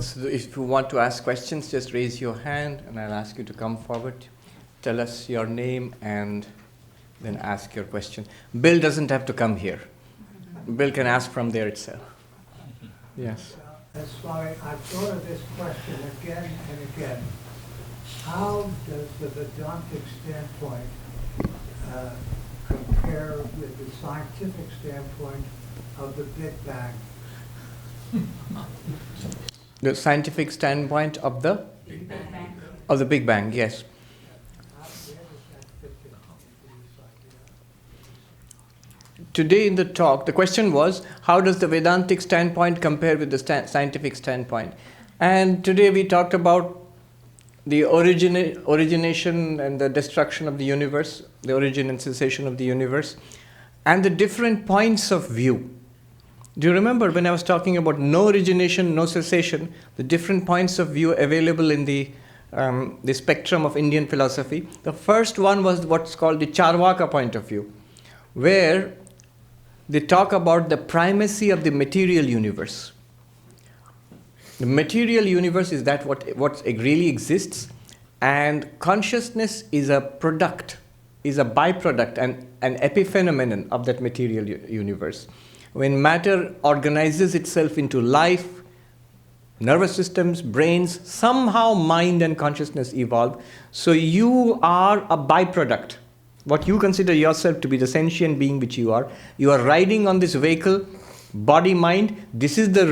So if you want to ask questions, just raise your hand and I'll ask you to come forward. Tell us your name and then ask your question. Bill doesn't have to come here. Bill can ask from there itself. Yes. Swami, I've thought of this question again and again. How does the Vedantic standpoint compare with the scientific standpoint of the Big Bang? The scientific standpoint of the Big Bang. Of the Big Bang, yes. Today in the talk, the question was, how does the Vedantic standpoint compare with the scientific standpoint? And today we talked about the origination and the destruction of the universe, the origin and cessation of the universe, and the different points of view. Do you remember when I was talking about no origination, no cessation, the different points of view available in the spectrum of Indian philosophy? The first one was what's called the Charvaka point of view, where they talk about the primacy of the material universe. The material universe is that what really exists, and consciousness is a product, is a byproduct, and an epiphenomenon of that material universe. When matter organizes itself into life, nervous systems, brains, somehow mind and consciousness evolve. So you are a byproduct. What you consider yourself to be the sentient being which you are riding on this vehicle, body, mind. This is the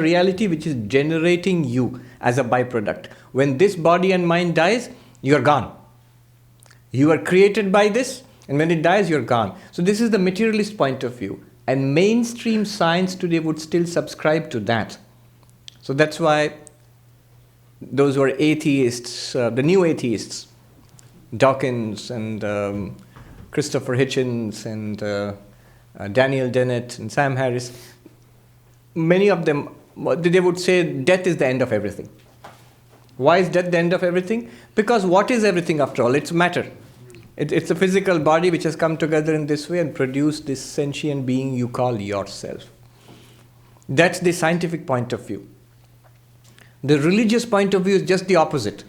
reality which is generating you as a byproduct. When this body and mind dies, you are gone. You are created by this, and when it dies, you're gone. So this is the materialist point of view. And mainstream science today would still subscribe to that. So that's why those who are atheists, the new atheists, Dawkins and Christopher Hitchens and Daniel Dennett and Sam Harris, many of them, they would say death is the end of everything. Why is death the end of everything? Because what is everything after all? It's matter. It's a physical body which has come together in this way and produced this sentient being you call yourself. That's the scientific point of view. The religious point of view is just the opposite.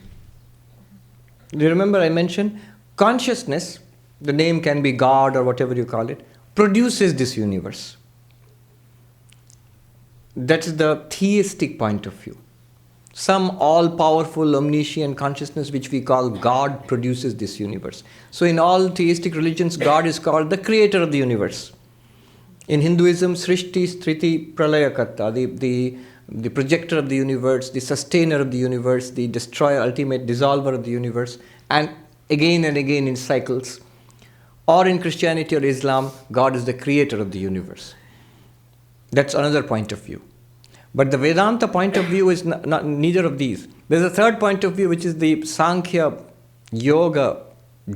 Do you remember I mentioned consciousness, the name can be God or whatever you call it, produces this universe. That's the theistic point of view. Some all-powerful, omniscient consciousness which we call God produces this universe. So in all theistic religions, God is called the creator of the universe. In Hinduism, Srishti, Striti, Pralayakata, the projector of the universe, the sustainer of the universe, the destroyer, ultimate dissolver of the universe, and again in cycles. Or in Christianity or Islam, God is the creator of the universe. That's another point of view. But the Vedanta point of view is not neither of these. There's a third point of view, which is the Sankhya, Yoga,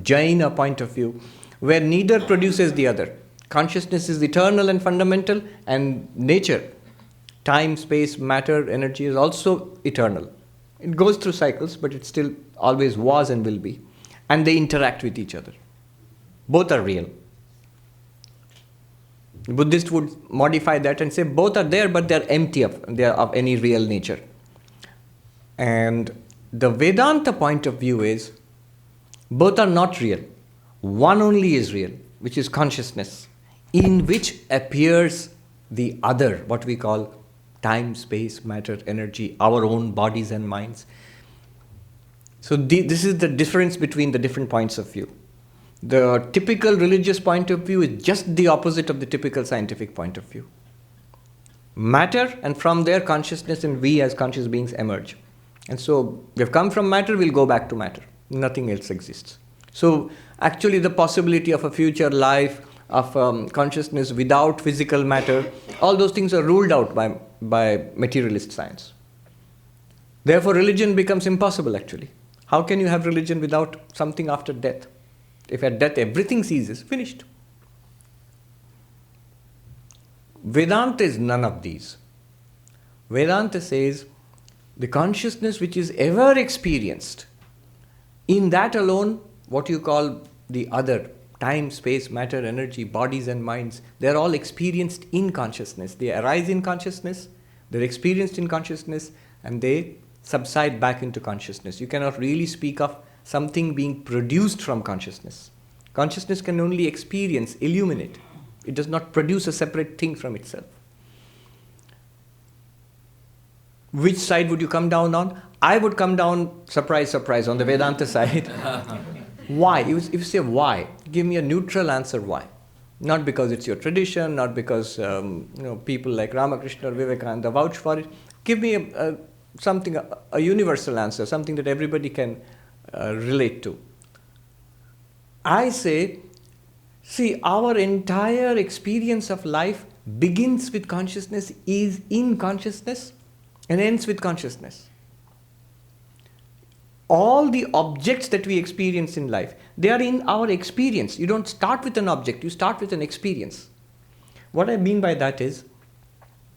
Jaina point of view, where neither produces the other. Consciousness is eternal and fundamental, and nature, time, space, matter, energy is also eternal. It goes through cycles, but it still always was and will be. And they interact with each other. Both are real. The Buddhist would modify that and say both are there, but they're empty of any real nature. And the Vedanta point of view is both are not real. One only is real, which is consciousness, in which appears the other, what we call time, space, matter, energy, our own bodies and minds. So this is the difference between the different points of view. The typical religious point of view is just the opposite of the typical scientific point of view. Matter, and from there consciousness and we as conscious beings emerge. And so we've come from matter, we'll go back to matter. Nothing else exists. So actually the possibility of a future life, of consciousness without physical matter, all those things are ruled out by materialist science. Therefore religion becomes impossible actually. How can you have religion without something after death? If at death everything ceases, finished. Vedanta is none of these. Vedanta says the consciousness which is ever experienced, in that alone, what you call the other, time, space, matter, energy, bodies and minds, they're all experienced in consciousness. They arise in consciousness, They're experienced in consciousness and they subside back into consciousness. You cannot really speak of something being produced from consciousness. Consciousness can only experience, illuminate. It does not produce a separate thing from itself. Which side would you come down on? I would come down, surprise, surprise, on the Vedanta side. Why? If you say why, give me a neutral answer why. Not because it's your tradition, not because people like Ramakrishna or Vivekananda vouch for it. Give me a universal answer, something that everybody can relate to. I say, see, our entire experience of life begins with consciousness, is in consciousness, and ends with consciousness. All the objects that we experience in life, they are in our experience. You don't start with an object, you start with an experience. What I mean by that is,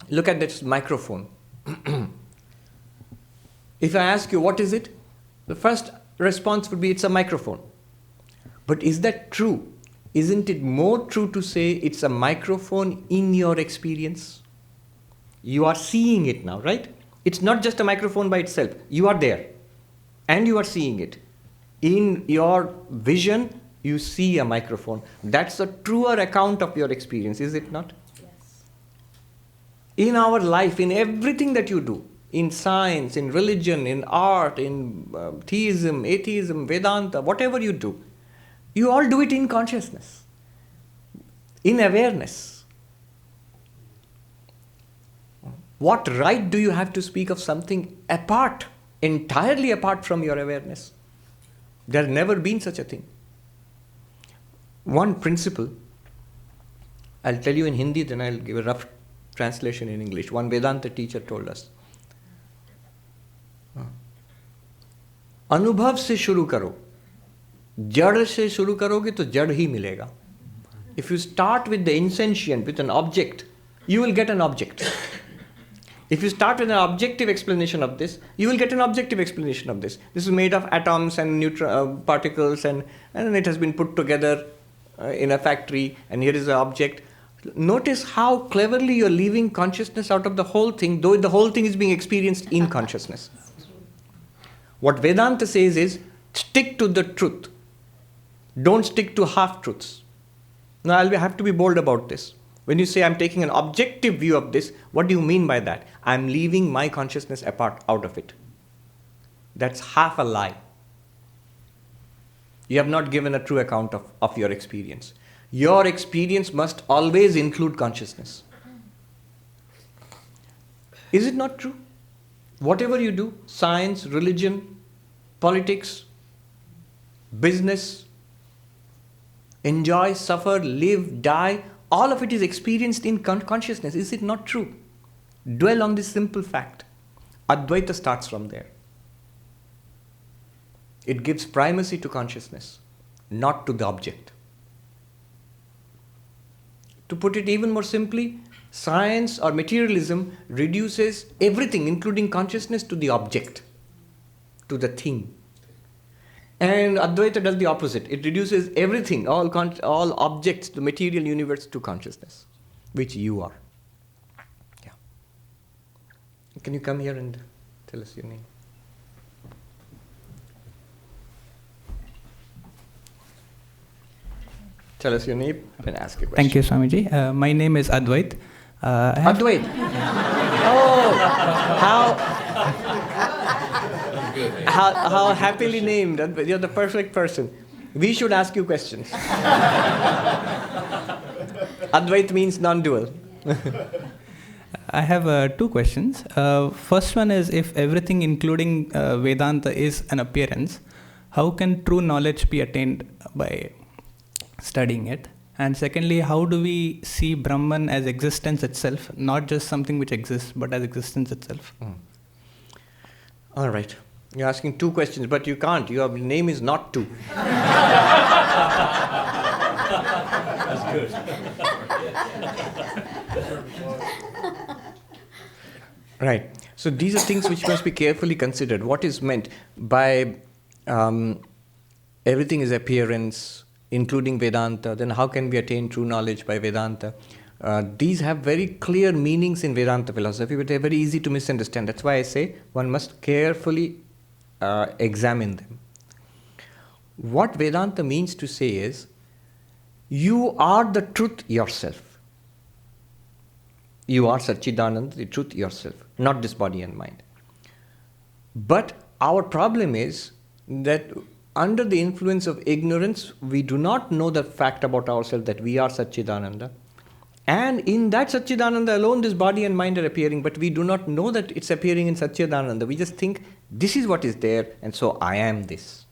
look at this microphone. If I ask you, what is it? The first response would be, it's a microphone. But is that true? Isn't it more true to say it's a microphone in your experience? You are seeing it now, right? It's not just a microphone by itself. You are there. And you are seeing it. In your vision, you see a microphone. That's a truer account of your experience, is it not? Yes. In our life, in everything that you do, in science, in religion, in art, in theism, atheism, Vedanta, whatever you do, you all do it in consciousness, in awareness. What right do you have to speak of something apart, entirely apart from your awareness? There has never been such a thing. One principle, I'll tell you in Hindi, then I'll give a rough translation in English. One Vedanta teacher told us, अनुभव से शुरू करो, जड़ से शुरू करोगे तो जड़ ही मिलेगा. If you start with the insentient, with an object, you will get an object. If you start with an objective explanation of this, you will get an objective explanation of this. This is made of atoms and particles, and it has been put together in a factory, and here is the object. Notice how cleverly you're leaving consciousness out of the whole thing, though the whole thing is being experienced in consciousness. What Vedanta says is, stick to the truth. Don't stick to half-truths. Now, I'll have to be bold about this. When you say I'm taking an objective view of this, what do you mean by that? I'm leaving my consciousness apart out of it. That's half a lie. You have not given a true account of your experience. Your experience must always include consciousness. Is it not true? Whatever you do, science, religion, politics, business, enjoy, suffer, live, die, all of it is experienced in consciousness. Is it not true? Dwell on this simple fact. Advaita starts from there. It gives primacy to consciousness, not to the object. To put it even more simply, science or materialism reduces everything, including consciousness, to the object, to the thing. And Advaita does the opposite. It reduces everything, all objects, the material universe, to consciousness, which you are. Yeah. Can you come here and tell us your name? Tell us your name and ask a question. Thank you, Swamiji. My name is Advait. Advait. Oh, how happily named. You're the perfect person. We should ask you questions. Advait means non-dual. I have two questions. First one is, if everything including Vedanta is an appearance, how can true knowledge be attained by studying it? And secondly, how do we see Brahman as existence itself, not just something which exists, but as existence itself? All right. You're asking two questions, but you can't. Your name is not two. That's good. Right. So these are things which must be carefully considered. What is meant by everything is appearance, including Vedanta? Then how can we attain true knowledge by Vedanta? These have very clear meanings in Vedanta philosophy, but they're very easy to misunderstand. That's why I say one must carefully examine them. What Vedanta means to say is, you are the truth yourself. You are Satchidananda, the truth yourself, not this body and mind. But our problem is that under the influence of ignorance, we do not know the fact about ourselves that we are Satchidananda. And in that Satchidananda alone, this body and mind are appearing, but we do not know that it's appearing in Satchidananda. We just think, this is what is there, and so I am this.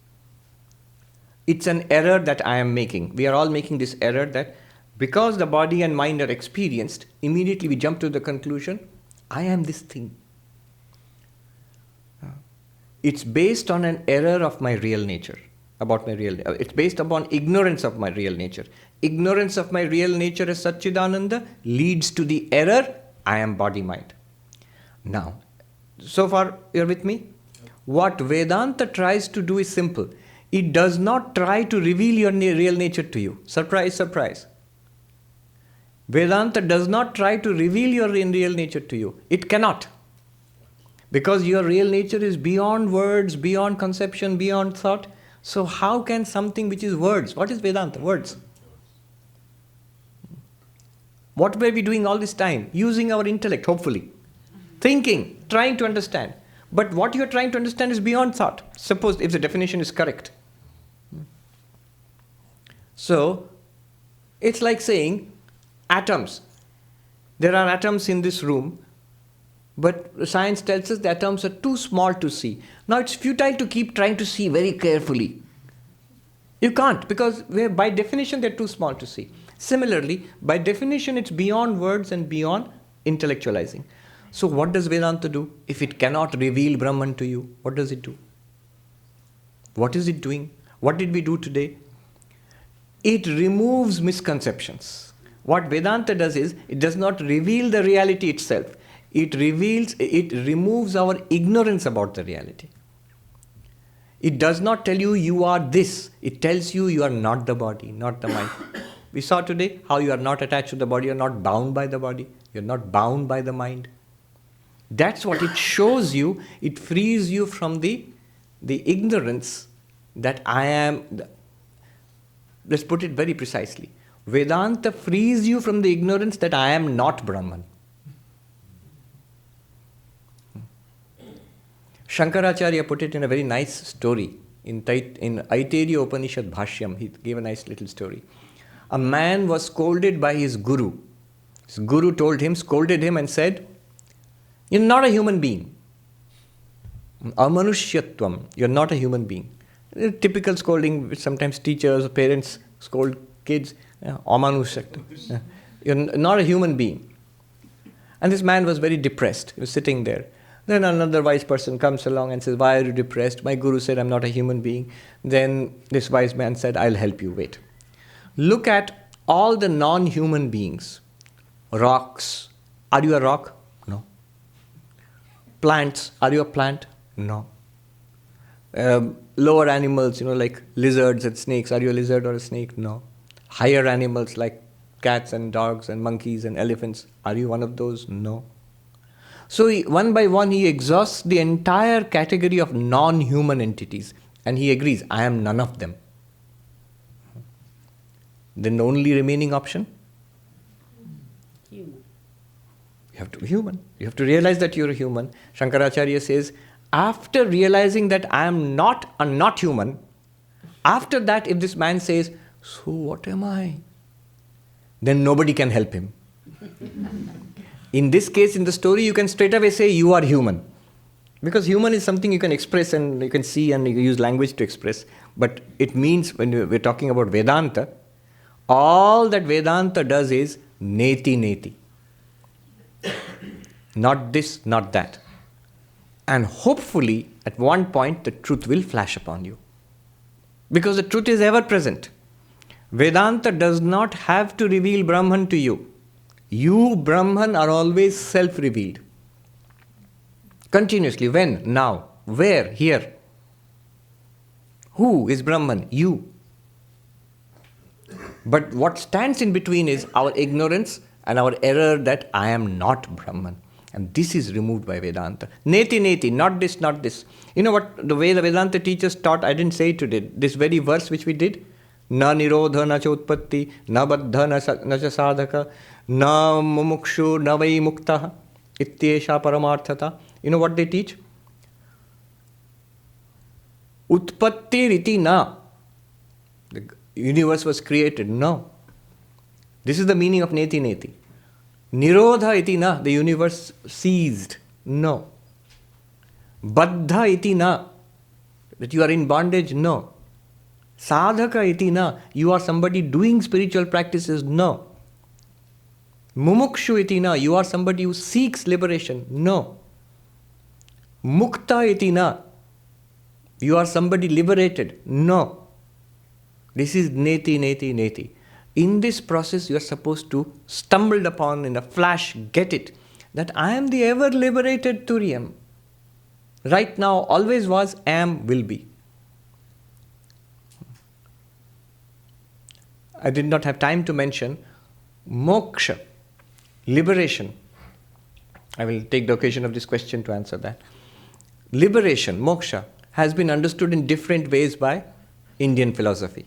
It's an error that I am making. We are all making this error that because the body and mind are experienced, immediately we jump to the conclusion, I am this thing. It's based on an error of my real nature, it's based upon ignorance of my real nature. Ignorance of my real nature as Satchidananda leads to the error, I am body-mind. Now, so far you're with me? What Vedanta tries to do is simple. It does not try to reveal your real nature to you. Surprise, surprise. Vedanta does not try to reveal your real nature to you. It cannot. Because your real nature is beyond words, beyond conception, beyond thought. So how can something which is words? What is Vedanta? Words. What were we doing all this time? Using our intellect, hopefully. Thinking, trying to understand. But what you're trying to understand is beyond thought. Suppose if the definition is correct. So, it's like saying atoms. There are atoms in this room, but science tells us the atoms are too small to see. Now it's futile to keep trying to see very carefully. You can't, because by definition they're too small to see. Similarly, by definition it's beyond words and beyond intellectualizing. So what does Vedanta do? If it cannot reveal Brahman to you, what does it do? What is it doing? What did we do today? It removes misconceptions. What Vedanta does is, it does not reveal the reality itself. It removes our ignorance about the reality. It does not tell you you are this. It tells you you are not the body, not the mind. We saw today how you are not attached to the body, you are not bound by the body, you are not bound by the mind. That's what it shows you. It frees you from the ignorance that I am. Let's put it very precisely. Vedanta frees you from the ignorance that I am not Brahman. Shankaracharya put it in a very nice story. In Aitareya Upanishad Bhashyam, he gave a nice little story. A man was scolded by his guru. His guru scolded him and said, "You're not a human being. Amanushyattvam, you're not a human being." Typical scolding, which sometimes teachers or parents scold kids. Amanushyattvam. You're not a human being. And this man was very depressed. He was sitting there. Then another wise person comes along and says, "Why are you depressed? My guru said I'm not a human being." Then this wise man said, "I'll help you, wait. Look at all the non-human beings. Rocks. Are you a rock? No. Plants. Are you a plant? No. Lower animals, like lizards and snakes. Are you a lizard or a snake? No. Higher animals like cats and dogs and monkeys and elephants. Are you one of those? No. So one by one he exhausts the entire category of non-human entities and he agrees, I am none of them. Then the only remaining option? Human. You have to be human. You have to realize that you're a human. Shankaracharya says, after realizing that I am not a not human, after that if this man says, "So what am I?" then nobody can help him. In this case, in the story, you can straight away say you are human. Because human is something you can express and you can see and you use language to express. But it means, when we're talking about Vedanta, all that Vedanta does is neti neti. Not this, not that. And hopefully, at one point, the truth will flash upon you. Because the truth is ever present. Vedanta does not have to reveal Brahman to you. You, Brahman, are always self-revealed. Continuously. When? Now. Where? Here. Who is Brahman? You. But what stands in between is our ignorance and our error that I am not Brahman. And this is removed by Vedanta. Neti, neti, not this, not this. You know what, the way the Vedanta teachers taught, I didn't say it today, this very verse which we did, na nirodha na cha utpatti, na baddha na cha sadhaka, na mumukshu na vai muktaha, ityesha paramarthata. You know what they teach? Utpatti riti na. The universe was created. No. This is the meaning of neti neti. Nirodha iti na. The universe ceased. No. Baddha iti na. That you are in bondage. No. Sadhaka iti na. You are somebody doing spiritual practices. No. Mumukshu iti na. You are somebody who seeks liberation. No. Mukta iti na. You are somebody liberated. No. This is neti, neti, neti. In this process, you are supposed to stumble upon in a flash, get it, that I am the ever liberated Turiam. Right now, always was, am, will be. I did not have time to mention moksha, liberation. I will take the occasion of this question to answer that. Liberation, moksha, has been understood in different ways by Indian philosophy.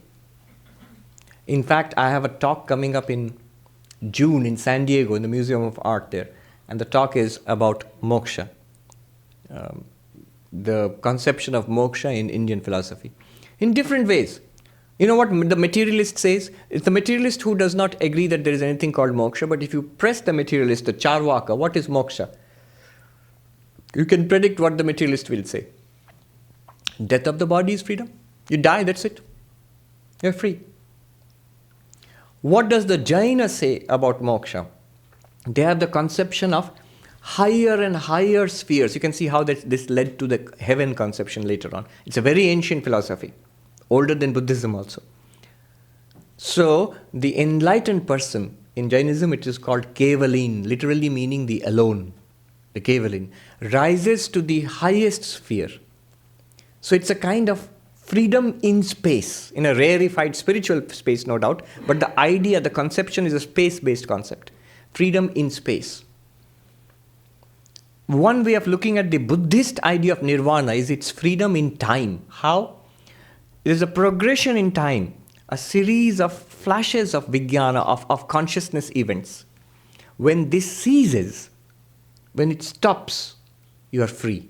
In fact, I have a talk coming up in June in San Diego in the Museum of Art there. And the talk is about moksha. The conception of moksha in Indian philosophy. In different ways. You know what the materialist says? It's the materialist who does not agree that there is anything called moksha. But if you press the materialist, the charvaka, what is moksha? You can predict what the materialist will say. Death of the body is freedom. You die, that's it. You're free. What does the Jaina say about moksha? They have the conception of higher and higher spheres. You can see how this led to the heaven conception later on. It's a very ancient philosophy, older than Buddhism also. So, the enlightened person, in Jainism it is called Kevalin, literally meaning the alone, the Kevalin, rises to the highest sphere. So it's a kind of freedom in space, in a rarefied spiritual space, no doubt, but the idea, the conception is a space-based concept. Freedom in space. One way of looking at the Buddhist idea of nirvana is its freedom in time. How? It is a progression in time, a series of flashes of vijnana, of consciousness events. When this ceases, when it stops, you are free.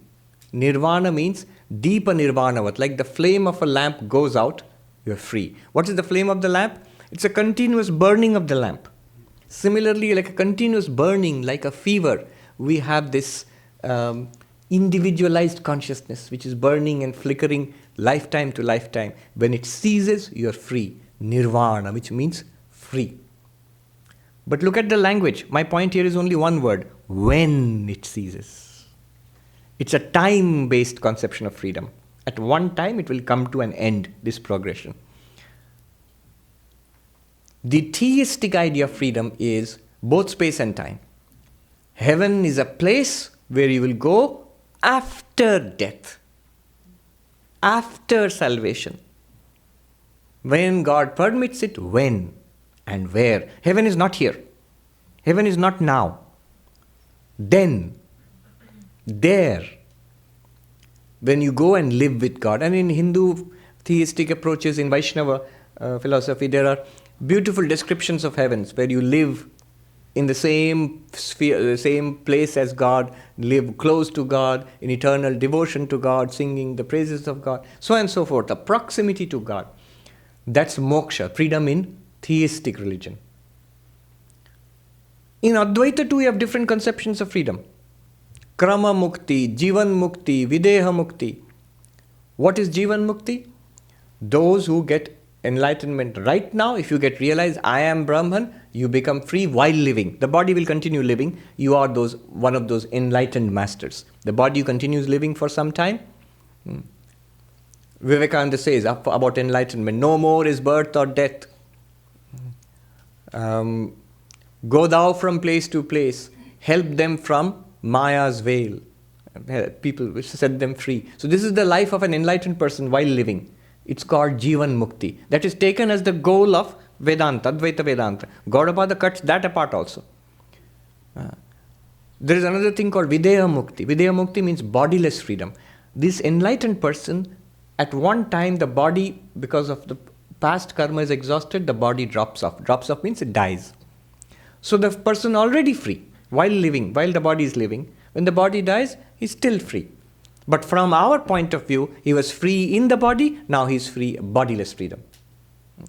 Nirvana means deepa nirvanavat, like the flame of a lamp goes out, you are free. What is the flame of the lamp? It's a continuous burning of the lamp. Similarly, like a continuous burning, like a fever, we have this individualized consciousness which is burning and flickering lifetime to lifetime. When it ceases, you are free. Nirvana, which means free. But look at the language. My point here is only one word. When it ceases. It's a time-based conception of freedom. At one time, it will come to an end, this progression. The theistic idea of freedom is both space and time. Heaven is a place where you will go after death, after salvation. When God permits it, when and where. Heaven is not here. Heaven is not now. Then, there, when you go and live with God. And in Hindu theistic approaches, in Vaishnava philosophy, there are beautiful descriptions of heavens where you live in the same sphere, the same place as God, live close to God, in eternal devotion to God, singing the praises of God, so on and so forth, a proximity to God. That's moksha, freedom in theistic religion. In Advaita too, we have different conceptions of freedom. Krama mukti, jivan mukti, videha mukti. What is jivan mukti? Those who get enlightenment right now, if you get realized, I am Brahman, you become free while living. The body will continue living. You are one of those enlightened masters. The body continues living for some time. Vivekananda says about enlightenment, no more is birth or death. Go thou from place to place, help them from Maya's veil. People set them free. So this is the life of an enlightened person while living. It's called Jivan Mukti. That is taken as the goal of Vedanta, Advaita Vedanta. Gaudapada cuts that apart also. There is another thing called Videha Mukti. Videha Mukti means bodiless freedom. This enlightened person, at one time the body, because of the past karma is exhausted, the body drops off. Drops off means it dies. So the person already free while living, while the body is living. When the body dies, he's still free. But from our point of view, he was free in the body, now he's free, bodiless freedom.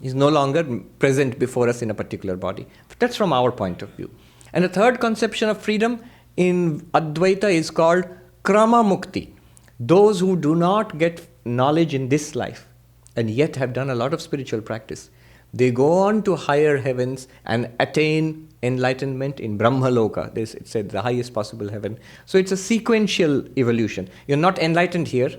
He's no longer present before us in a particular body. That's from our point of view. And the third conception of freedom in Advaita is called Krama Mukti. Those who do not get knowledge in this life and yet have done a lot of spiritual practice, they go on to higher heavens and attain enlightenment in Brahma Loka. It said the highest possible heaven. So it's a sequential evolution. You're not enlightened here,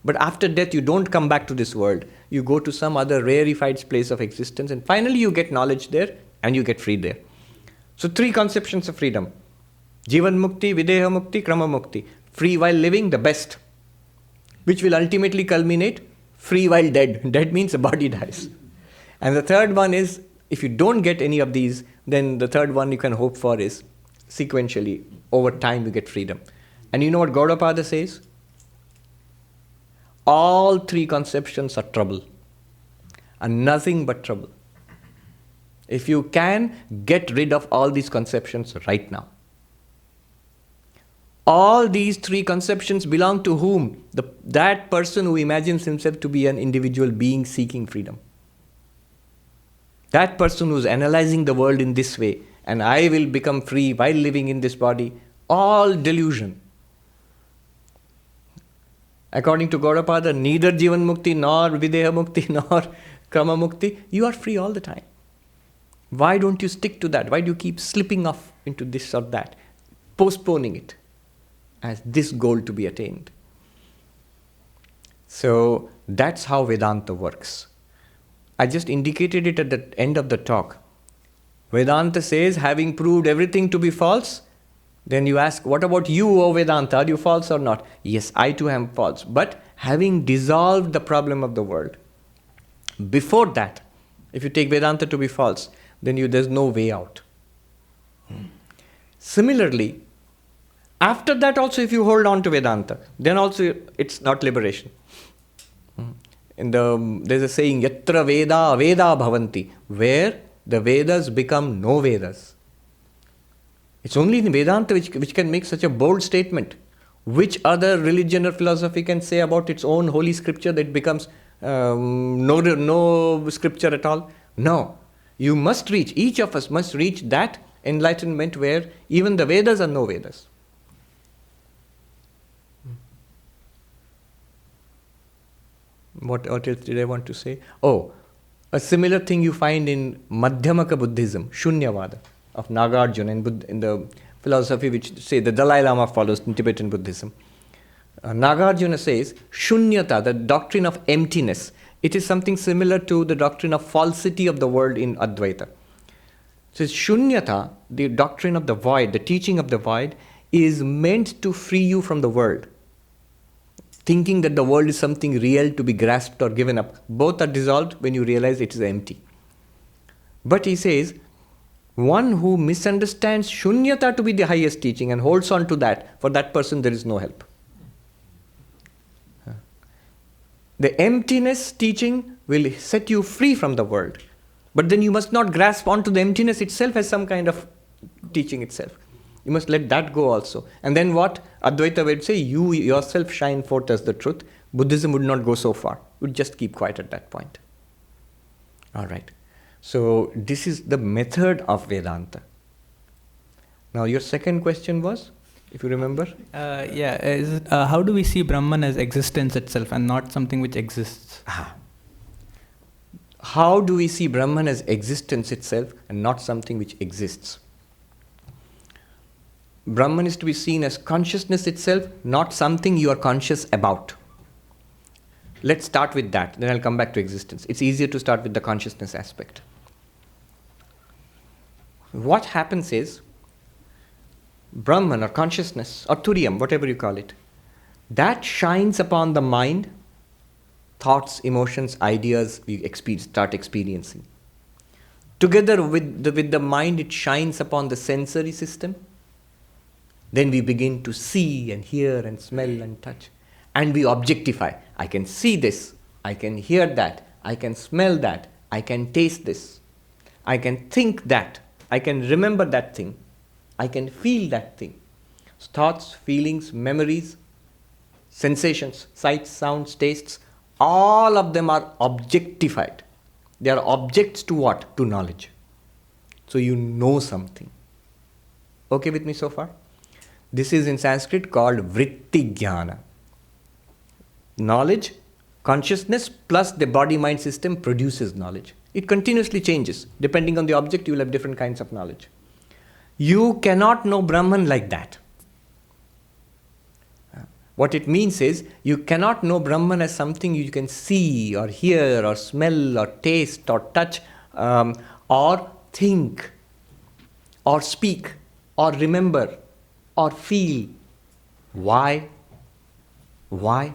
but after death you don't come back to this world. You go to some other rarefied place of existence and finally you get knowledge there and you get free there. So three conceptions of freedom. Jivan Mukti, Videha Mukti, Krama Mukti. Free while living, the best. Which will ultimately culminate free while dead. Dead means the body dies. And the third one is, if you don't get any of these, then the third one you can hope for is sequentially, over time you get freedom. And you know what Gaudapada says? All three conceptions are trouble. And nothing but trouble. If you can, get rid of all these conceptions right now. All these three conceptions belong to whom? That person who imagines himself to be an individual being seeking freedom. That person who's analyzing the world in this way, and I will become free while living in this body, all delusion. According to Gaudapada, neither Jivan Mukti, nor Videha Mukti, nor Krama Mukti, you are free all the time. Why don't you stick to that? Why do you keep slipping off into this or that, postponing it as this goal to be attained? So that's how Vedanta works. I just indicated it at the end of the talk. Vedanta says, having proved everything to be false, then you ask, what about you, O Vedanta? Are you false or not? Yes, I too am false. But having dissolved the problem of the world, before that, if you take Vedanta to be false, then there's no way out. Similarly, after that also if you hold on to Vedanta, then also it's not liberation. There's a saying, Yatra Veda Veda Bhavanti, where the Vedas become no Vedas. It's only in Vedanta which can make such a bold statement. Which other religion or philosophy can say about its own holy scripture that it becomes no scripture at all? No. You must reach, each of us must reach that enlightenment where even the Vedas are no Vedas. What else did I want to say? Oh, a similar thing you find in Madhyamaka Buddhism, Shunyavada of Nagarjuna in the philosophy which say the Dalai Lama follows in Tibetan Buddhism. Nagarjuna says, Shunyata, the doctrine of emptiness, it is something similar to the doctrine of falsity of the world in Advaita. It says Shunyata, the doctrine of the void, the teaching of the void, is meant to free you from the world. Thinking that the world is something real to be grasped or given up. Both are dissolved when you realize it is empty. But he says, one who misunderstands Shunyata to be the highest teaching and holds on to that, for that person there is no help. The emptiness teaching will set you free from the world. But then you must not grasp onto the emptiness itself as some kind of teaching itself. You must let that go also. And then what? Advaita would say, you yourself shine forth as the truth. Buddhism would not go so far. It would just keep quiet at that point. All right. So this is the method of Vedanta. Now your second question was, if you remember? How do we see Brahman as existence itself and not something which exists? How do we see Brahman as existence itself and not something which exists? Brahman is to be seen as consciousness itself, not something you are conscious about. Let's start with that, then I'll come back to existence. It's easier to start with the consciousness aspect. What happens is, Brahman or consciousness, or Turiyam, whatever you call it, that shines upon the mind, thoughts, emotions, ideas we start experiencing. Together with the mind, it shines upon the sensory system, Then we begin to see and hear and smell and touch. And we objectify. I can see this, I can hear that, I can smell that, I can taste this, I can think that, I can remember that thing, I can feel that thing. Thoughts, feelings, memories, sensations, sights, sounds, tastes, all of them are objectified. They are objects to what? To knowledge. So you know something. Okay with me so far? This is in Sanskrit called vritti jnana. Knowledge, consciousness plus the body-mind system produces knowledge. It continuously changes. Depending on the object, you will have different kinds of knowledge. You cannot know Brahman like that. What it means is, you cannot know Brahman as something you can see or hear or smell or taste or touch or think or speak or remember or feel. Why? Why?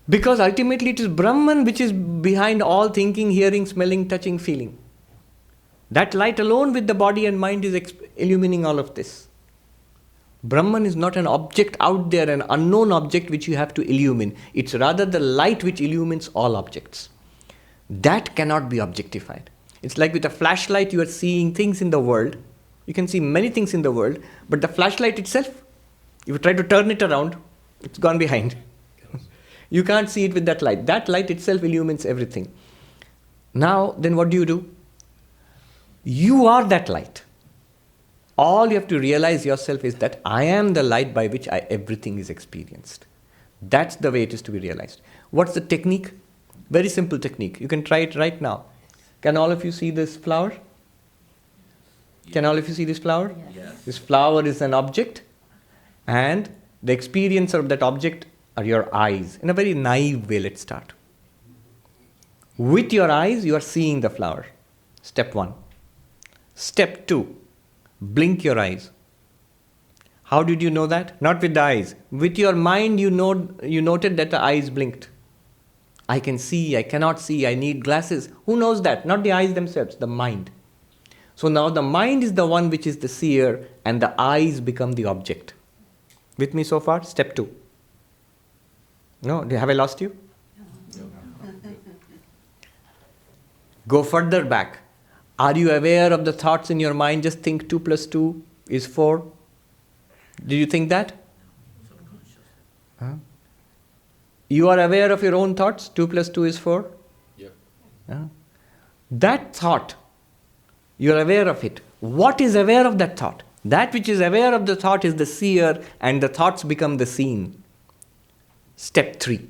Because ultimately it is Brahman which is behind all thinking, hearing, smelling, touching, feeling. That light alone with the body and mind is illumining all of this. Brahman is not an object out there, an unknown object which you have to illumine. It's rather the light which illumines all objects. That cannot be objectified. It's like with a flashlight you are seeing things in the world. You can see many things in the world, but the flashlight itself, if you try to turn it around, it's gone behind. You can't see it with that light. That light itself illumines everything. Now, then what do? You are that light. All you have to realize yourself is that I am the light by which everything is experienced. That's the way it is to be realized. What's the technique? Very simple technique. You can try it right now. Can all of you see this flower? Can all of you see this flower? Yes. This flower is an object, and the experiencer of that object are your eyes. In a very naive way, let's start. With your eyes, you are seeing the flower. Step 1. Step 2. Blink your eyes. How did you know that? Not with the eyes. With your mind, you noted that the eyes blinked. I can see, I cannot see, I need glasses. Who knows that? Not the eyes themselves, the mind. So now the mind is the one which is the seer, and the eyes become the object. With me so far? Step 2. No? Have I lost you? Go further back. Are you aware of the thoughts in your mind? Just think 2 plus 2 is 4. Did you think that? Huh? You are aware of your own thoughts? 2 plus 2 is 4? Yep. Huh? That thought, you are aware of it. What is aware of that thought? That which is aware of the thought is the seer, and the thoughts become the seen. Step 3.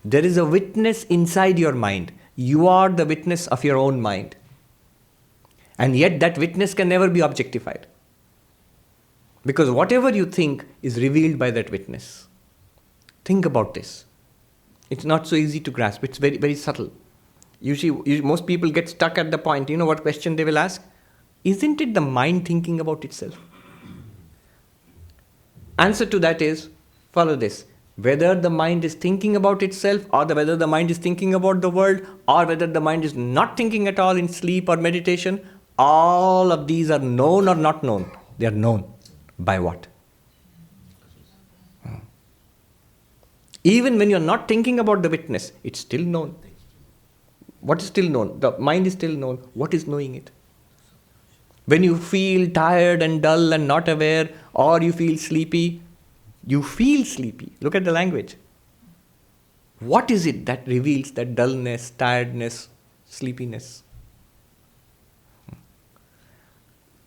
There is a witness inside your mind. You are the witness of your own mind. And yet that witness can never be objectified. Because whatever you think is revealed by that witness. Think about this. It's not so easy to grasp. It's very, very subtle. Usually, most people get stuck at the point. You know what question they will ask? Isn't it the mind thinking about itself? Answer to that is, follow this. Whether the mind is thinking about itself, or whether the mind is thinking about the world, or whether the mind is not thinking at all in sleep or meditation, all of these are known or not known. They are known. By what? Even when you are not thinking about the witness, it's still known. What is still known? The mind is still known. What is knowing it? When you feel tired and dull and not aware, or you feel sleepy, you feel sleepy. Look at the language. What is it that reveals that dullness, tiredness, sleepiness?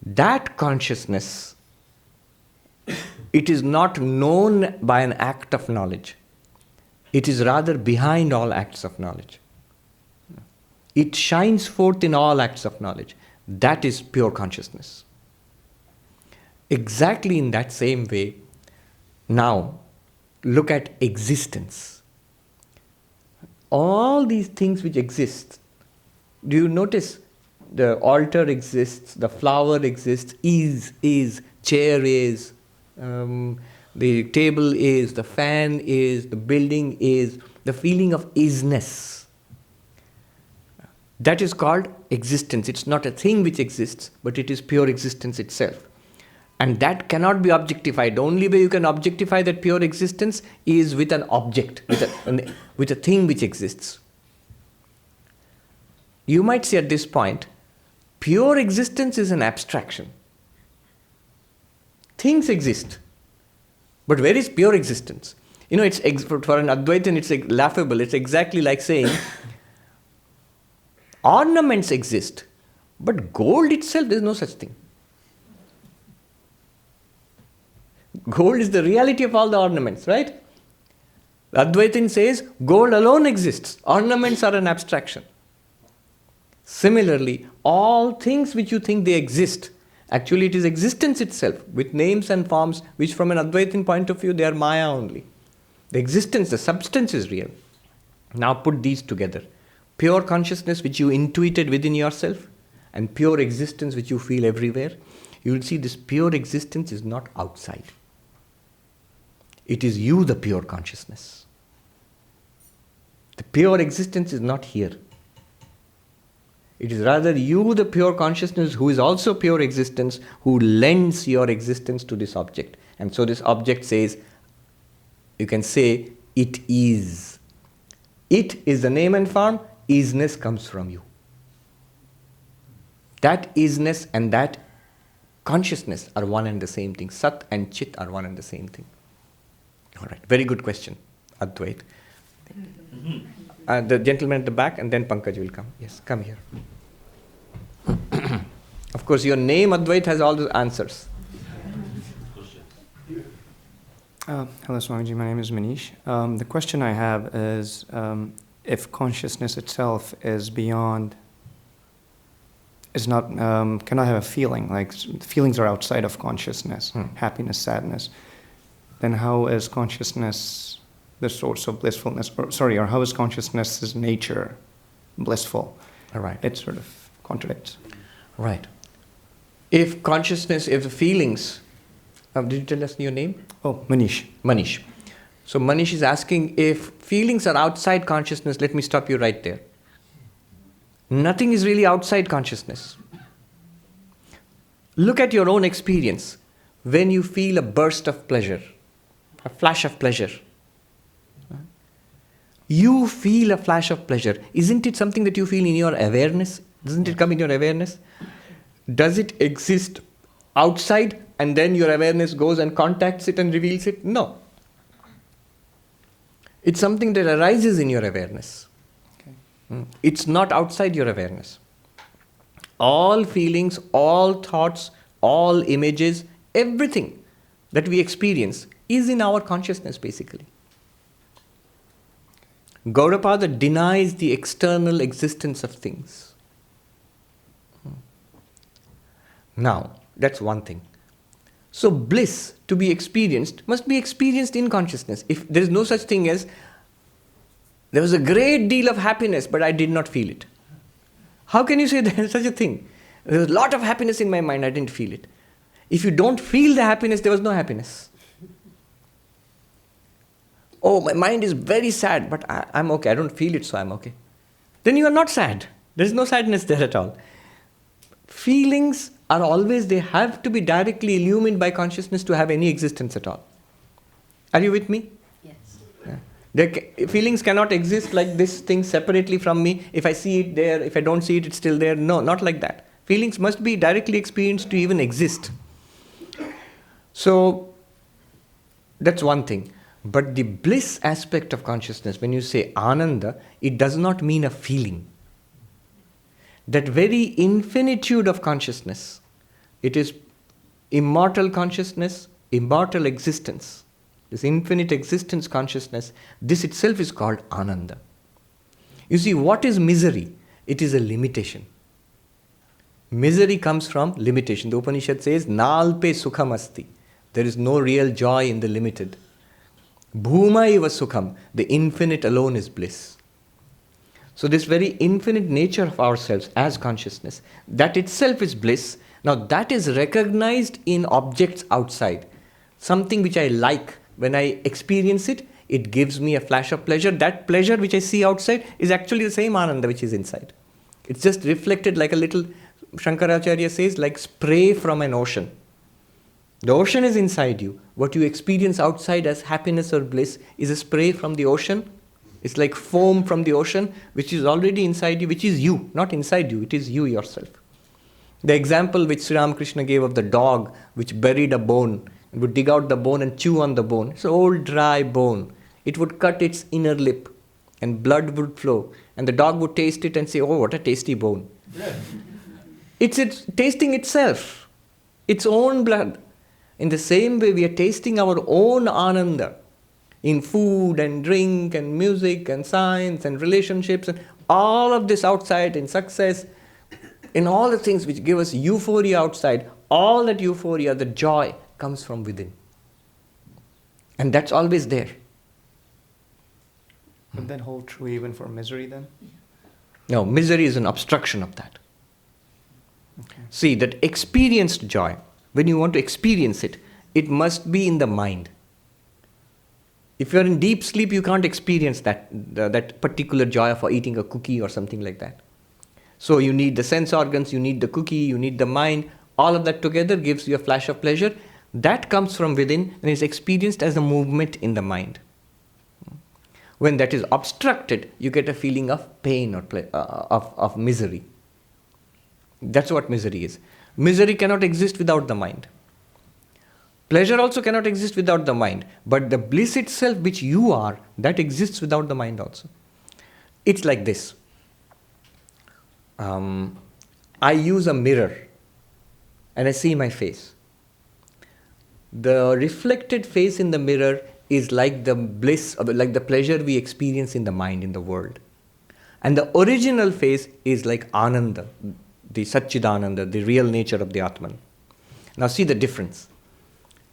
That consciousness, it is not known by an act of knowledge. It is rather behind all acts of knowledge. It shines forth in all acts of knowledge. That is pure consciousness. Exactly in that same way, now look at existence. All these things which exist, do you notice the altar exists, the flower exists, is, chair is, the table is, the fan is, the building is, the feeling of isness. That is called existence. It's not a thing which exists, but it is pure existence itself. And that cannot be objectified. The only way you can objectify that pure existence is with an object, with a thing which exists. You might say at this point, pure existence is an abstraction. Things exist. But where is pure existence? For an Advaitin, it's laughable. It's exactly like saying, ornaments exist, but gold itself, there is no such thing. Gold is the reality of all the ornaments, right? Advaitin says, gold alone exists. Ornaments are an abstraction. Similarly, all things which you think they exist, actually it is existence itself, with names and forms, which from an Advaitin point of view, they are Maya only. The existence, the substance is real. Now put these together. Pure consciousness which you intuited within yourself, and pure existence which you feel everywhere. You will see this pure existence is not outside. It is you, the pure consciousness. The pure existence is not here. It is rather you, the pure consciousness, who is also pure existence, who lends your existence to this object. And so this object says, you can say, it is. It is the name and form, isness comes from you. That isness and that consciousness are one and the same thing. Sat and Chit are one and the same thing. All right, very good question, Advait. The gentleman at the back, and then Pankaj will come. Yes, come here. Of course, your name, Advait, has all the answers. Hello, Swamiji. My name is Manish. The question I have is if consciousness itself is beyond, cannot have a feeling, like feelings are outside of consciousness, happiness, sadness, then how is consciousness the source of blissfulness? Or how is consciousness's nature blissful? All right. It sort of contradicts. Right. If consciousness, if the feelings, did you tell us your name? Oh, Manish. Manish. So Manish is asking if feelings are outside consciousness. Let me stop you right there. Nothing is really outside consciousness. Look at your own experience. When you feel a burst of pleasure, a flash of pleasure, you feel a flash of pleasure. Isn't it something that you feel in your awareness? Doesn't it come in your awareness? Does it exist outside and then your awareness goes and contacts it and reveals it? No. It's something that arises in your awareness. Okay. It's not outside your awareness. All feelings, all thoughts, all images, everything that we experience is in our consciousness basically. Gaudapada denies the external existence of things. Now, that's one thing. So bliss to be experienced must be experienced in consciousness. If there is no such thing as, there was a great deal of happiness, but I did not feel it. How can you say there is such a thing? There was a lot of happiness in my mind, I didn't feel it. If you don't feel the happiness, there was no happiness. Oh, my mind is very sad, but I'm okay. I don't feel it, so I'm okay. Then you are not sad. There is no sadness there at all. Feelings are always, they have to be directly illumined by consciousness to have any existence at all. Are you with me? Yes. Yeah. Feelings cannot exist like this thing separately from me. If I see it there, if I don't see it, it's still there. No, not like that. Feelings must be directly experienced to even exist. So, that's one thing. But the bliss aspect of consciousness, when you say Ananda, it does not mean a feeling. That very infinitude of consciousness, it is immortal consciousness, immortal existence. This infinite existence consciousness, this itself is called Ananda. You see, what is misery? It is a limitation. Misery comes from limitation. The Upanishad says, Nalpe sukham asti. There is no real joy in the limited. Bhuma eva sukham. The infinite alone is bliss. So this very infinite nature of ourselves as consciousness, that itself is bliss. Now that is recognized in objects outside. Something which I like, when I experience it, it gives me a flash of pleasure. That pleasure which I see outside is actually the same Ananda which is inside. It's just reflected like a little, Shankaracharya says, like spray from an ocean. The ocean is inside you. What you experience outside as happiness or bliss is a spray from the ocean. It's like foam from the ocean, which is already inside you, which is you, not inside you, it is you yourself. The example which Sri Ramakrishna gave of the dog which buried a bone, and would dig out the bone and chew on the bone. It's an old dry bone. It would cut its inner lip and blood would flow. And the dog would taste it and say, oh, what a tasty bone. It's tasting itself, its own blood. In the same way, we are tasting our own Ananda in food and drink and music and science and relationships and all of this outside, in success, in all the things which give us euphoria outside. All that euphoria, the joy, comes from within. And that's always there. Would that hold true even for misery then? No, misery is an obstruction of that. Okay. See, that experienced joy, when you want to experience it, it must be in the mind. If you're in deep sleep, you can't experience that particular joy of eating a cookie or something like that. So you need the sense organs, you need the cookie, you need the mind. All of that together gives you a flash of pleasure. That comes from within and is experienced as a movement in the mind. When that is obstructed, you get a feeling of pain or of misery. That's what misery is. Misery cannot exist without the mind. Pleasure also cannot exist without the mind. But the bliss itself, which you are, that exists without the mind also. It's like this. I use a mirror and I see my face. The reflected face in the mirror is like the bliss, like the pleasure we experience in the mind, in the world. And the original face is like Ananda, the Satchidananda, the real nature of the Atman. Now see the difference.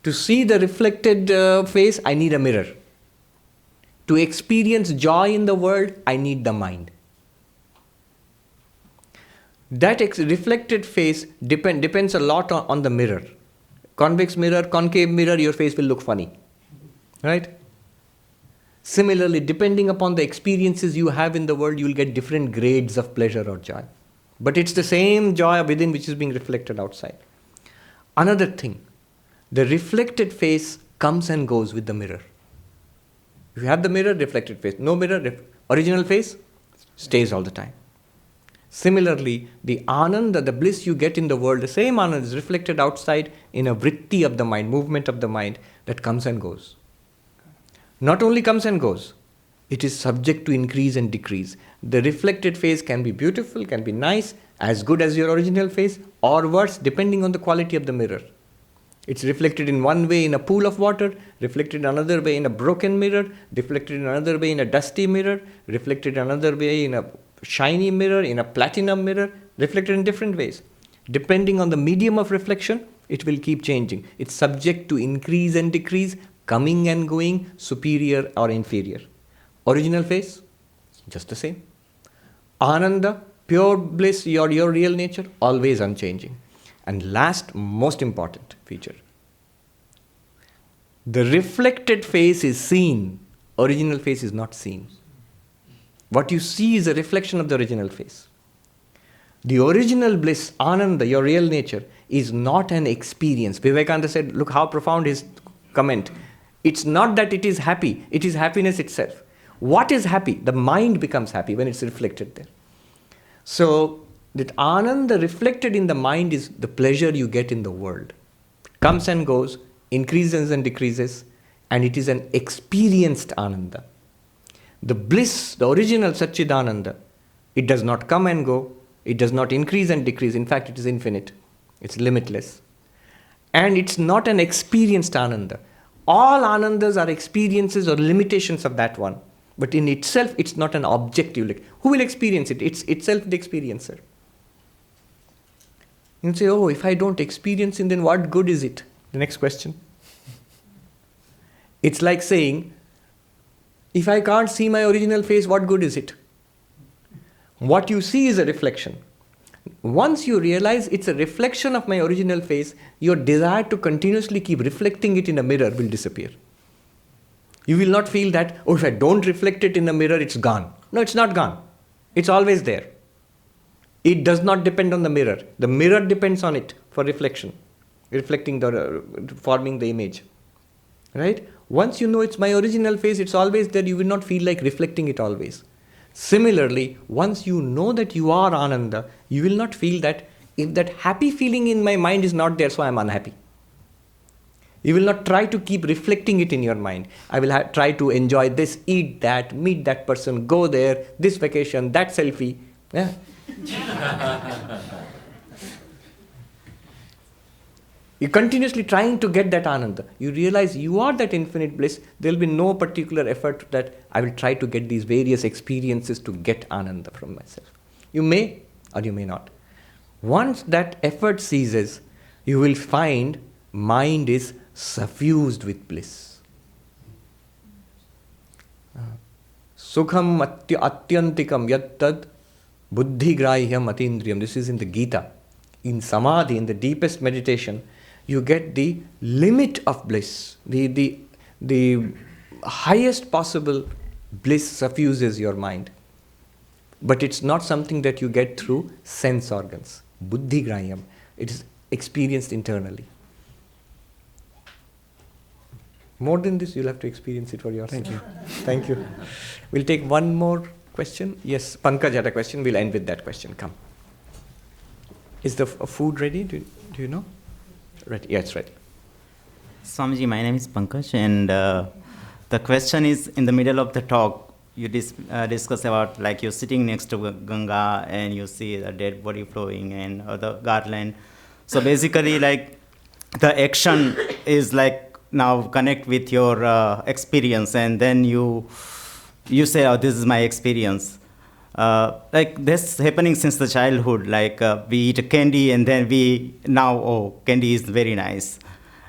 To see the reflected face, I need a mirror. To experience joy in the world, I need the mind. That reflected face depends a lot on the mirror. Convex mirror, concave mirror, your face will look funny. Right? Similarly, depending upon the experiences you have in the world, you will get different grades of pleasure or joy. But it's the same joy within which is being reflected outside. Another thing, the reflected face comes and goes with the mirror. If you have the mirror, reflected face. No mirror, original face stays all the time. Similarly, the Ananda, the bliss you get in the world, the same Ananda is reflected outside in a vritti of the mind, movement of the mind that comes and goes. Not only comes and goes, it is subject to increase and decrease. The reflected face can be beautiful, can be nice, as good as your original face, or worse, depending on the quality of the mirror. It's reflected in one way in a pool of water, reflected another way in a broken mirror, reflected in another way in a dusty mirror, reflected another way in a shiny mirror, in a platinum mirror, reflected in different ways. Depending on the medium of reflection, it will keep changing. It's subject to increase and decrease, coming and going, superior or inferior. Original face, just the same. Ananda, pure bliss, your real nature, always unchanging. And last, most important feature. The reflected face is seen, original face is not seen. What you see is a reflection of the original face. The original bliss, Ananda, your real nature, is not an experience. Vivekananda said, look how profound his comment. It's not that it is happy, it is happiness itself. What is happy? The mind becomes happy when it's reflected there. So, that Ananda reflected in the mind is the pleasure you get in the world. Comes and goes, increases and decreases, and it is an experienced Ananda. The bliss, the original Satchidananda, it does not come and go, it does not increase and decrease. In fact, it is infinite. It's limitless. And it's not an experienced Ananda. All Anandas are experiences or limitations of that one. But in itself, it's not an objective. Who will experience it? It's itself the experiencer. You say, oh, if I don't experience it, then what good is it? The next question. It's like saying, if I can't see my original face, what good is it? What you see is a reflection. Once you realize it's a reflection of my original face, your desire to continuously keep reflecting it in a mirror will disappear. You will not feel that, oh, if I don't reflect it in the mirror, it's gone. No, it's not gone. It's always there. It does not depend on the mirror. The mirror depends on it for reflection. reflecting forming the image. Right? Once you know it's my original face, it's always there, you will not feel like reflecting it always. Similarly, once you know that you are Ananda, you will not feel that if that happy feeling in my mind is not there, so I am unhappy. You will not try to keep reflecting it in your mind. I will try to enjoy this, eat that, meet that person, go there, this vacation, that selfie. Yeah. You're continuously trying to get that Ananda. You realize you are that infinite bliss. There will be no particular effort that I will try to get these various experiences to get Ananda from myself. You may or you may not. Once that effort ceases, you will find mind is suffused with bliss. Sukham atyantikam yattad buddhigrahyam atindriyam. This is in the Gita. In Samadhi, in the deepest meditation, you get the limit of bliss. The highest possible bliss suffuses your mind. But it's not something that you get through sense organs. Buddhigrayam. It is experienced internally. More than this, you'll have to experience it for yourself. Thank you. Thank you. We'll take one more question. Yes, Pankaj had a question. We'll end with that question. Come. Is the food ready? Do you know? Ready. Yeah, it's ready. Swamiji, my name is Pankaj, and the question is, in the middle of the talk, you discuss about like you're sitting next to Ganga and you see the dead body flowing and the garland. So basically, like the action is like now connect with your experience, and then you say, oh, this is my experience. Like this happening since the childhood, like we eat candy and then candy is very nice.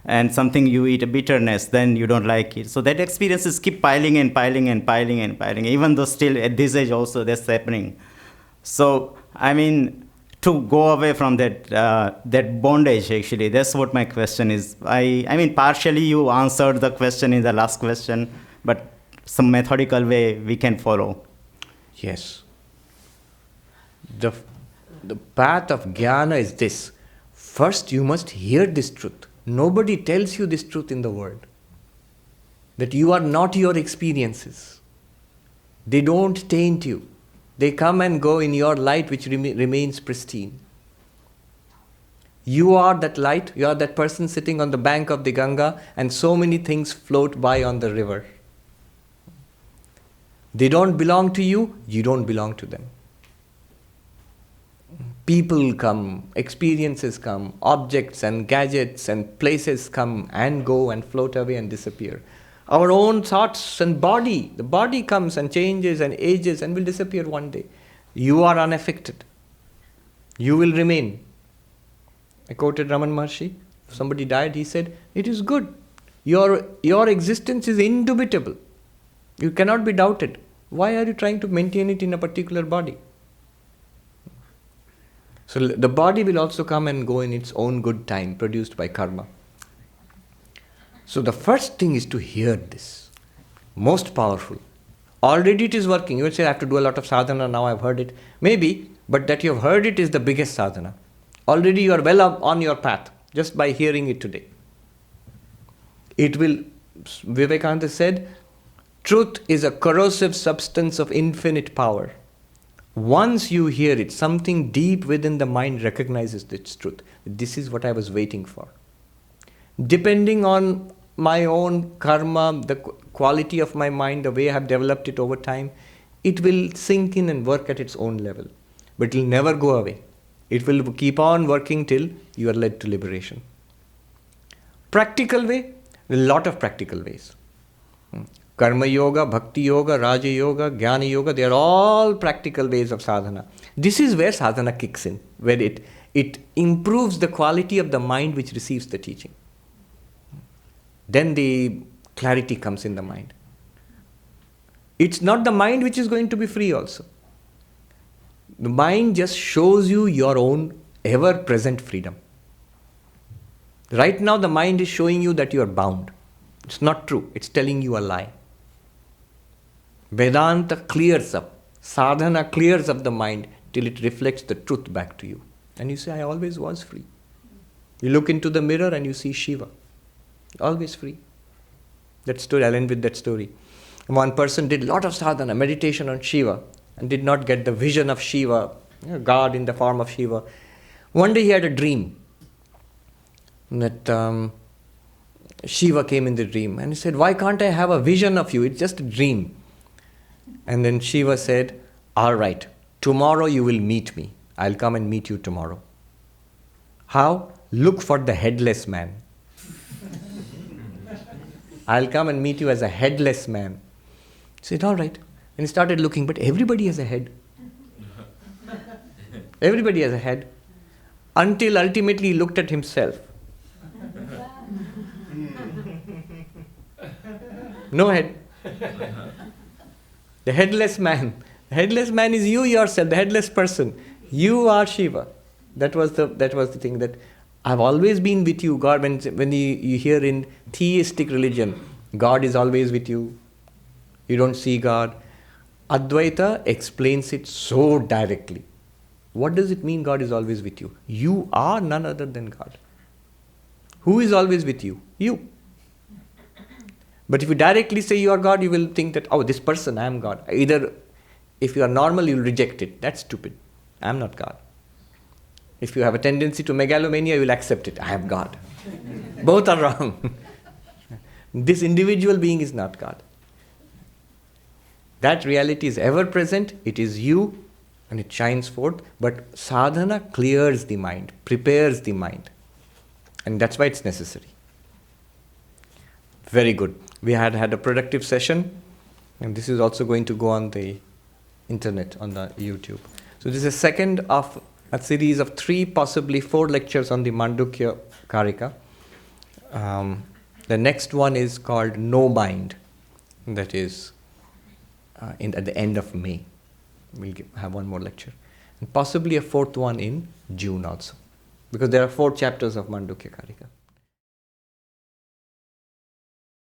And something you eat a bitterness, then you don't like it. So that experiences keep piling and piling and piling and piling, even though still at this age also that's happening. So, I mean, to go away from that bondage, actually, that's what my question is. I mean, partially you answered the question in the last question, but some methodical way we can follow. Yes. The path of jnana is this. First, you must hear this truth. Nobody tells you this truth in the world. That you are not your experiences. They don't taint you. They come and go in your light which remains pristine. You are that light. You are that person sitting on the bank of the Ganga, and so many things float by on the river. They don't belong to you. You don't belong to them. People come, experiences come, objects and gadgets and places come and go and float away and disappear. Our own thoughts and body, the body comes and changes and ages and will disappear one day. You are unaffected. You will remain. I quoted Raman Maharshi. If somebody died, he said, it is good. Your existence is indubitable. You cannot be doubted. Why are you trying to maintain it in a particular body? So the body will also come and go in its own good time, produced by karma. So the first thing is to hear this. Most powerful. Already it is working. You will say, I have to do a lot of sadhana, now I have heard it. Maybe, but that you have heard it is the biggest sadhana. Already you are well up on your path, just by hearing it today. It will, Vivekananda said, truth is a corrosive substance of infinite power. Once you hear it, something deep within the mind recognizes this truth. This is what I was waiting for. Depending on my own karma, the quality of my mind, the way I have developed it over time, it will sink in and work at its own level. But it will never go away. It will keep on working till you are led to liberation. Practical way, a lot of practical ways. Karma yoga, bhakti yoga, raja yoga, jnana yoga, they are all practical ways of sadhana. This is where sadhana kicks in, where it improves the quality of the mind which receives the teaching. Then the clarity comes in the mind. It's not the mind which is going to be free also. The mind just shows you your own ever-present freedom. Right now the mind is showing you that you are bound. It's not true. It's telling you a lie. Vedanta clears up. Sadhana clears up the mind till it reflects the truth back to you. And you say, I always was free. You look into the mirror and you see Shiva. Always free. That story, I'll end with that story. One person did a lot of sadhana, meditation on Shiva, and did not get the vision of Shiva, God in the form of Shiva. One day he had a dream that Shiva came in the dream, and he said, "Why can't I have a vision of you? It's just a dream." And then Shiva said, "All right, tomorrow you will meet me. I'll come and meet you tomorrow." How? Look for the headless man. I'll come and meet you as a headless man. He said, "All right." And he started looking, but everybody has a head. Everybody has a head. Until ultimately he looked at himself. No head. The headless man. The headless man is you yourself, the headless person. You are Shiva. That was the thing, that I've always been with you. God, when you hear in theistic religion, God is always with you. You don't see God. Advaita explains it so directly. What does it mean God is always with you? You are none other than God. Who is always with you? You. But if you directly say you are God, you will think that, oh, this person, I am God. Either, if you are normal, you will reject it. That's stupid. I am not God. If you have a tendency to megalomania, you will accept it. I am God. Both are wrong. This individual being is not God. That reality is ever present. It is you, and it shines forth. But sadhana clears the mind, prepares the mind. And that's why it's necessary. Very good. We had a productive session, and this is also going to go on the internet, on the YouTube. So this is the second of a series of 3, possibly 4 lectures on the Mandukya Karika. The next one is called No Mind. That is at the end of May. We'll have one more lecture. And possibly a 4th one in June also. Because there are 4 chapters of Mandukya Karika.